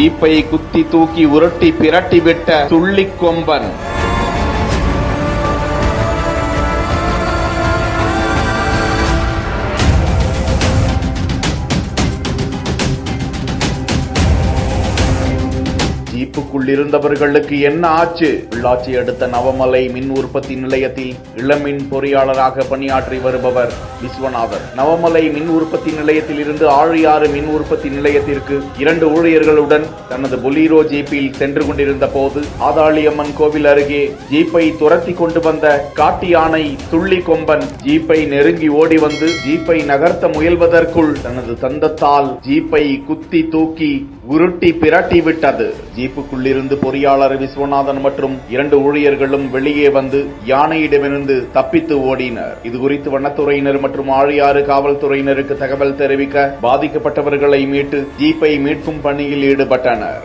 ஜீப்பை குத்தி தூக்கி உருட்டி பிரட்டி விட்ட துள்ளி கொம்பன். ஜீப்புக்குள் இருந்தவர்களுக்கு என்ன ஆச்சு? உள்ளாட்சி அடுத்த நவமலை மின் உற்பத்தி நிலையத்தில் இளமின் பொறியாளராக பணியாற்றி வருபவர் விஸ்வநாதன். நவமலை மின் உற்பத்தி நிலையத்தில் இருந்து ஆழியாறு மின் உற்பத்தி நிலையத்திற்கு 2 ஊழியர்களுடன் தனது பொலீரோ ஜீப்பில் சென்று கொண்டிருந்த போது ஆதாளியம்மன் கோவில் அருகே ஜீப்பை துரத்தி கொண்டு வந்த காட்டு யானை துள்ளி கொம்பன் ஜீப்பை நெருங்கி ஓடி வந்து ஜீப்பை நகர்த்த முயல்வதற்குள் தனது தந்தத்தால் ஜீப்பை குத்தி தூக்கி உருட்டி பிரட்டி விட்டது. ஜீப்புக்குள் இருந்து பொறியாளர் விஸ்வநாதன் மற்றும் 2 ஊழியர்களும் வெளியே வந்து யானையிடமிருந்து தப்பித்து ஓடினர். இதுகுறித்து வனத்துறையினர் மற்றும் ஆழியாறு காவல்துறையினருக்கு தகவல் தெரிவிக்க பாதிக்கப்பட்டவர்களை மீட்டு ஜீப்பை மீட்கும் பணியில் ஈடுபட்டனர்.